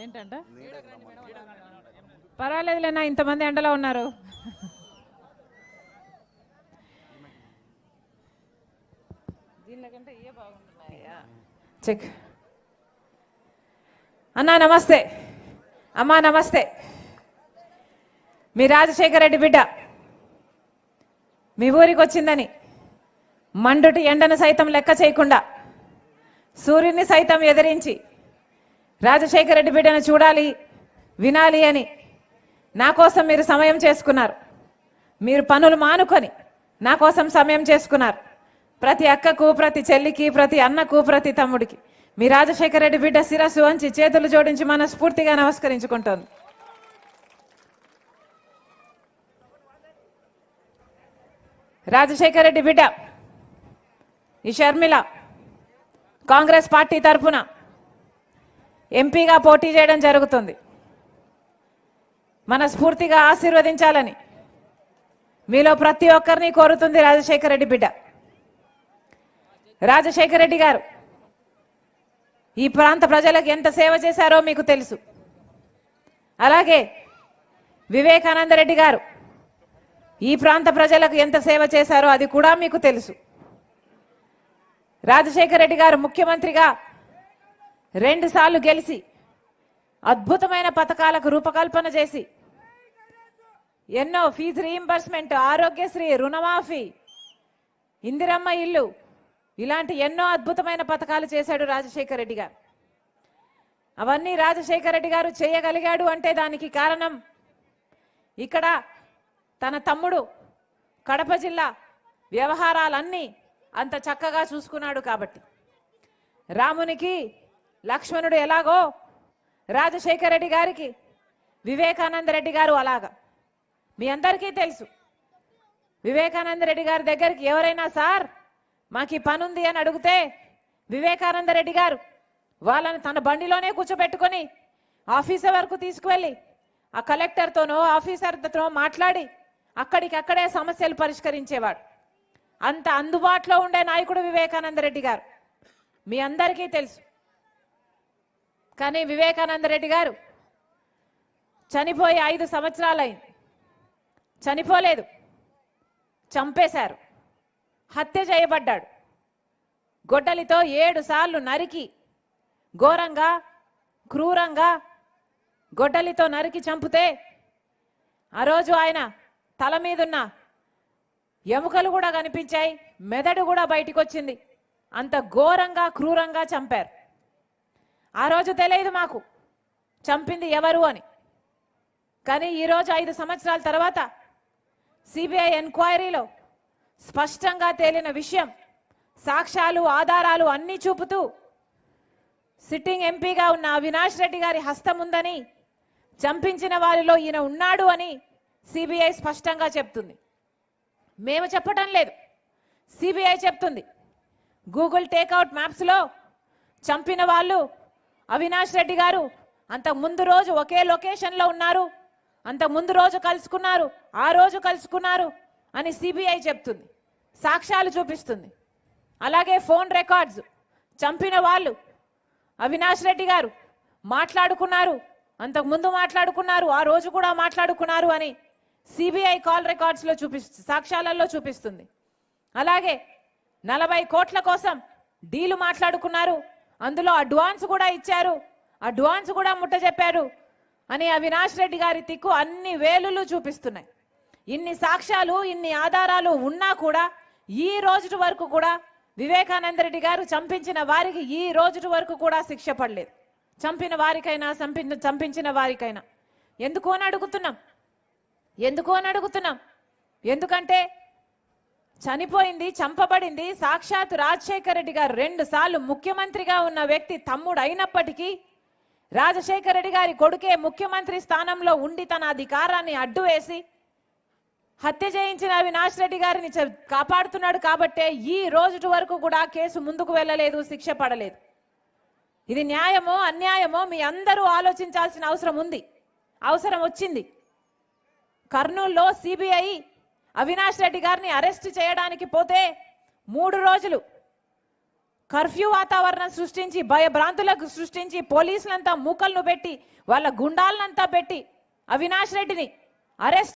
ఏంటంట పర్వాలేదులేనా ఇంతమంది ఎండలో ఉన్నారు. దీనికంటే ఏ బాగుంటున్నాయా చెక్. అన్నా నమస్తే, అమ్మా నమస్తే. మీ రాజశేఖర రెడ్డి బిడ్డ మీ ఊరికి వచ్చిందని మండుటి ఎండను సైతం లెక్క చేయకుండా సూర్యుని సైతం ఎదిరించి రాజశేఖర రెడ్డి బిడ్డను చూడాలి వినాలి అని నా కోసం మీరు సమయం చేసుకున్నారు. మీరు పనులు మానుకొని నా కోసం సమయం చేసుకున్నారు. ప్రతి అక్కకు, ప్రతి చెల్లికి, ప్రతి అన్నకు, ప్రతి తమ్ముడికి మీ రాజశేఖర రెడ్డి బిడ్డ శిరస్సు వంచి చేతులు జోడించి మనస్ఫూర్తిగా నమస్కరించుకుంటోంది. రాజశేఖర రెడ్డి బిడ్డ ఈ షర్మిల కాంగ్రెస్ పార్టీ తరఫున ఎంపీగా పోటీ చేయడం జరుగుతుంది. మనస్ఫూర్తిగా ఆశీర్వదించాలని మీలో ప్రతి ఒక్కరిని కోరుతుంది రాజశేఖర రెడ్డి బిడ్డ. రాజశేఖర రెడ్డి గారు ఈ ప్రాంత ప్రజలకు ఎంత సేవ చేశారో మీకు తెలుసు. అలాగే వివేకానంద రెడ్డి గారు ఈ ప్రాంత ప్రజలకు ఎంత సేవ చేశారో అది కూడా మీకు తెలుసు. రాజశేఖర రెడ్డి గారు ముఖ్యమంత్రిగా 2 సార్లు గెలిచి అద్భుతమైన పథకాలకు రూపకల్పన చేసి ఎన్నో ఫీజు రీయింబర్స్మెంట్, ఆరోగ్యశ్రీ, రుణమాఫీ, ఇందిరమ్మ ఇల్లు ఇలాంటి ఎన్నో అద్భుతమైన పథకాలు చేశాడు రాజశేఖర రెడ్డి గారు. అవన్నీ రాజశేఖర రెడ్డి గారు చేయగలిగాడు అంటే దానికి కారణం ఇక్కడ తన తమ్ముడు కడప జిల్లా వ్యవహారాలన్నీ అంత చక్కగా చూసుకున్నాడు కాబట్టి. రామునికి లక్ష్మణుడు ఎలాగో రాజశేఖర రెడ్డి గారికి వివేకానంద రెడ్డి గారు అలాగా. మీ అందరికీ తెలుసు, వివేకానంద రెడ్డి గారి దగ్గరికి ఎవరైనా సార్ మాకు ఈ పని ఉంది అని అడిగితే వివేకానంద రెడ్డి గారు వాళ్ళని తన బండిలోనే కూర్చోబెట్టుకొని ఆఫీసర్ వరకు తీసుకువెళ్ళి ఆ కలెక్టర్తోనో ఆఫీసర్తో మాట్లాడి అక్కడికక్కడే సమస్యలు పరిష్కరించేవాడు. అంత అందుబాటులో ఉండే నాయకుడు వివేకానంద రెడ్డి గారు మీ అందరికీ తెలుసు. కానీ వివేకానంద రెడ్డి గారు చనిపోయి 5 సంవత్సరాలైంది. చనిపోలేదు, చంపేశారు, హత్య చేయబడ్డాడు. గొడ్డలితో 7 సార్లు నరికి ఘోరంగా క్రూరంగా గొడ్డలితో నరికి చంపితే ఆ రోజు ఆయన తల మీదున్న ఎముకలు కూడా కనిపించాయి, మెదడు కూడా బయటికి వచ్చింది. అంత ఘోరంగా క్రూరంగా చంపారు. ఆ రోజు తెలియదు మాకు చంపింది ఎవరు అని. కానీ ఈరోజు 5 సంవత్సరాల తర్వాత సిబిఐ ఎంక్వైరీలో స్పష్టంగా తేలిన విషయం, సాక్ష్యాలు ఆధారాలు అన్నీ చూపుతూ సిట్టింగ్ ఎంపీగా ఉన్న అవినాష్ రెడ్డి గారి హస్తం ఉందని, చంపించిన వారిలో ఈయన ఉన్నాడు అని సిబిఐ స్పష్టంగా చెప్తుంది. మేము చెప్పటం లేదు, సిబిఐ చెప్తుంది. గూగుల్ టేక్అవుట్ మ్యాప్స్లో చంపిన వాళ్ళు అవినాష్ రెడ్డి గారు అంతకు ముందు రోజు ఒకే లొకేషన్లో ఉన్నారు, అంతకు ముందు రోజు కలుసుకున్నారు, ఆ రోజు కలుసుకున్నారు అని సిబిఐ చెప్తుంది, సాక్ష్యాలు చూపిస్తుంది. అలాగే ఫోన్ రికార్డ్స్ చంపిన వాళ్ళు అవినాష్ రెడ్డి గారు మాట్లాడుకున్నారు, అంతకు ముందు మాట్లాడుకున్నారు, ఆ రోజు కూడా మాట్లాడుకున్నారు అని సిబిఐ కాల్ రికార్డ్స్లో సాక్ష్యాలలో చూపిస్తుంది. అలాగే 40 కోట్ల కోసం డీలు మాట్లాడుకున్నారు, అందులో అడ్వాన్స్ కూడా ఇచ్చారు, అడ్వాన్స్ కూడా ముట్ట చెప్పారు అని అవినాష్ రెడ్డి గారి తిక్కు అన్ని వేలులు చూపిస్తున్నాయి. ఇన్ని సాక్ష్యాలు ఇన్ని ఆధారాలు ఉన్నా కూడా ఈ రోజు వరకు కూడా వివేకానంద రెడ్డి గారు చంపించిన వారికి ఈ రోజు వరకు కూడా శిక్ష పడలేదు. చంపిన వారికైనా చంపించిన వారికైనా. ఎందుకు అని అడుగుతున్నాం. ఎందుకంటే చనిపోయింది, చంపబడింది సాక్షాత్ రాజశేఖర రెడ్డి గారు 2 సార్లు ముఖ్యమంత్రిగా ఉన్న వ్యక్తి తమ్ముడు అయినప్పటికీ రాజశేఖర రెడ్డి గారి కొడుకే ముఖ్యమంత్రి స్థానంలో ఉండి తన అధికారాన్ని అడ్డు వేసి హత్య చేయించిన అవినాష్ రెడ్డి గారిని కాపాడుతున్నాడు కాబట్టే ఈ రోజు వరకు కూడా కేసు ముందుకు వెళ్ళలేదు, శిక్ష పడలేదు. ఇది న్యాయమో అన్యాయమో మీ అందరూ ఆలోచించాల్సిన అవసరం వచ్చింది. కర్నూలులో సిబిఐ అవినాష్ రెడ్డి గారిని అరెస్ట్ చేయడానికి పోతే 3 రోజులు కర్ఫ్యూ వాతావరణం సృష్టించి భయభ్రాంతులకు సృష్టించి పోలీసులంతా మూకలను పెట్టి వాళ్ళ గుండాలనంతా పెట్టి అవినాష్ రెడ్డిని అరెస్ట్